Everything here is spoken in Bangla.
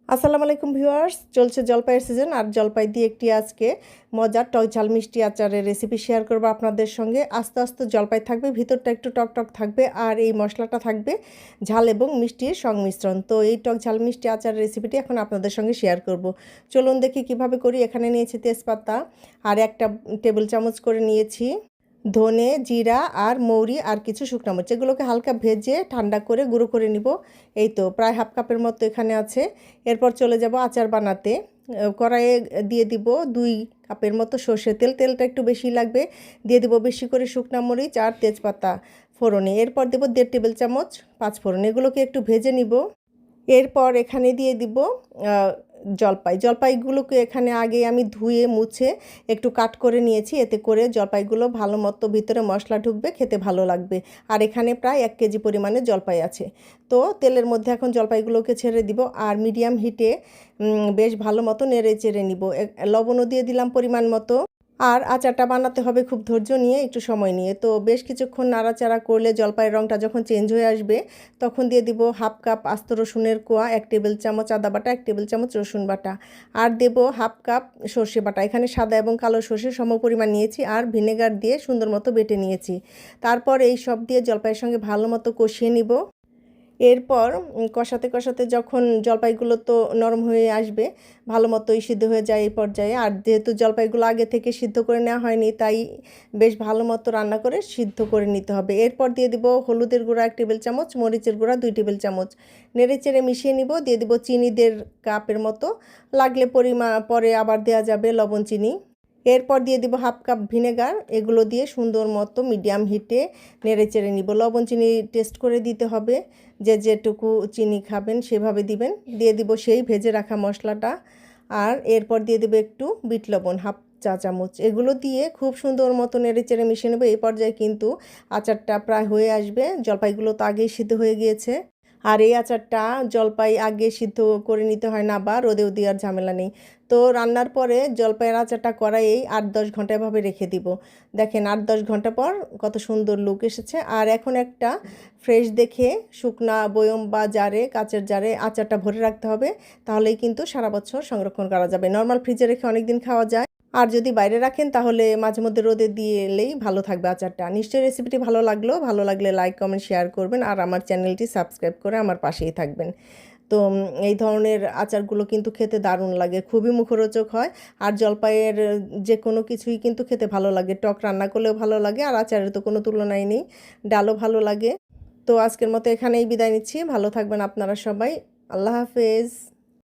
আসসালামু আলাইকুম ভিউয়ার্স, চলছে জলপাইয়ের সিজন। আর জলপাই দিয়ে একটি আজকে মজার টক ঝাল মিষ্টি আচারের রেসিপি শেয়ার করব আপনাদের সঙ্গে। আস্তে আস্তে জলপাই থাকবে, ভিতরটা একটু টক টক থাকবে, আর এই মশলাটা থাকবে ঝাল এবং মিষ্টির সংমিশ্রণ। তো এই টক ঝাল মিষ্টি আচারের রেসিপিটি এখন আপনাদের সঙ্গে শেয়ার করব। চলুন দেখি কিভাবে করি। এখানে নিয়েছি তেজপাতা, আর একটা টেবিল চামচ করে নিয়েছি ধনে, জিরা আর মৌরি, আর কিছু শুকনো মরিচ। এগুলোকে হালকা ভেজে ঠান্ডা করে গুঁড়ো করে নিব। এই তো প্রায় হাফ কাপের মতো এখানে আছে। এরপর চলে যাব আচার বানাতে। কড়াইয়ে দিয়ে দিব 2 কাপের মতো সর্ষের তেল। তেলটা একটু বেশি লাগবে। দিয়ে দিব বেশি করে শুকনো মরিচ আর তেজপাতা ফোড়নে। এরপর দেব 1.5 টেবিল চামচ পাঁচফোড়ন। এগুলোকে একটু ভেজে নিব। এরপর এখানে দিয়ে দিব জলপাইগুলোকে এখানে আগে আমি ধুয়ে মুছে একটু কাট করে নিয়েছি। এতে করে জলপাইগুলো ভালো মতো ভিতরে মশলা ঢুকবে, খেতে ভালো লাগবে। আর এখানে প্রায় 1 কেজি পরিমাণে জলপাই আছে। তো তেলের মধ্যে এখন জলপাইগুলোকে ছেড়ে দিব, আর মিডিয়াম হিটে বেশ ভালো মতো নেড়ে চেড়ে নিব। লবণও দিয়ে দিলাম পরিমাণ মতো। আর আচারটা বানাতে হবে খুব ধৈর্য নিয়ে, একটু সময় নিয়ে। তো বেশ কিছুক্ষণ নাড়াচাড়া করলে জলপাইয়ের রঙটা যখন চেঞ্জ হয়ে আসবে, তখন দিয়ে দিব হাফ কাপ আস্ত রসুনের কোয়া, 1 টেবিল চামচ আদা বাটা, 1 টেবিল চামচ রসুন বাটা, আর দেব হাফ কাপ সর্ষে বাটা। এখানে সাদা এবং কালো সর্ষে সমপরিমাণ নিয়েছি, আর ভিনেগার দিয়ে সুন্দর মতো বেটে নিয়েছি। তারপর এই সব দিয়ে জলপাইয়ের সঙ্গে ভালো মতো কষিয়ে নিব। এরপর কষাতে কষাতে যখন জলপাইগুলো তো নরম হয়ে আসবে, ভালো মতোই সিদ্ধ হয়ে যায় এই পর্যায়ে। আর যেহেতু জলপাইগুলো আগে থেকে সিদ্ধ করে নেওয়া হয়নি, তাই বেশ ভালো মতো রান্না করে সিদ্ধ করে নিতে হবে। এরপর দিয়ে দিব হলুদের গুঁড়া 1 টেবিল চামচ, মরিচের গুঁড়া 2 টেবিল চামচ, নেড়ে চেড়ে মিশিয়ে নিব। দিয়ে দিব চিনি 1.5 কাপের মতো, লাগলে পরে আবার দেওয়া যাবে লবণ চিনি। এরপর দিয়ে দিব হাফ কাপ ভিনেগার। এগুলো দিয়ে সুন্দর মতো মিডিয়াম হিটে নেড়ে চেড়ে নিব। লবণ চিনি টেস্ট করে দিতে হবে, যে যেটুকু চিনি খাবেন সেভাবে দিবেন। দিয়ে দিব সেই ভেজে রাখা মশলাটা, আর এরপর দিয়ে দেবো একটু বিট লবণ হাফ চা চামচ। এগুলো দিয়ে খুব সুন্দর মতো নেড়ে চেড়ে মিশিয়ে নেব। এই পর্যায়ে কিন্তু আচারটা প্রায় হয়ে আসবে। জলপাইগুলো তো আগেই সিদ্ধ হয়ে গিয়েছে। আর এই আচারটা জলপাই আগে সিদ্ধ করে নিতে হয় না, বা রোদেও দেওয়ার ঝামেলা নেই। তো রান্নার পরে জলপাইয়ের আচারটা কড়াইয়েই 8-10 ঘন্টা এভাবে রেখে দিব। দেখেন 8-10 ঘন্টা পর কত সুন্দর লুক এসেছে। আর এখন একটা ফ্রেশ দেখে শুকনা বয়ম বা জারে, কাচের জারে আচারটা ভরে রাখতে হবে। তাহলেই কিন্তু সারা বছর সংরক্ষণ করা যাবে। নর্মাল ফ্রিজে রেখে অনেক দিন খাওয়া যায়। আর যদি বাইরে রাখেন তাহলে মাঝে মধ্যে রোদে দিয়ে এলেই ভালো থাকবে আচারটা। নিশ্চয়ই রেসিপিটি ভালো লাগলে লাইক কমেন্ট শেয়ার করবেন, আর আমার চ্যানেলটি সাবস্ক্রাইব করে আমার পাশেই থাকবেন। তো এই ধরনের আচারগুলো কিন্তু খেতে দারুণ লাগে, খুবই মুখরোচক হয়। আর জলপাইয়ের যে কোনো কিছুই কিন্তু খেতে ভালো লাগে। টক রান্না করলেও ভালো লাগে, আর আচারের তো কোনো তুলনাই নেই। ডালও ভালো লাগে। তো আজকের মতো এখানেই বিদায় নিচ্ছি। ভালো থাকবেন আপনারা সবাই। আল্লাহ হাফেজ।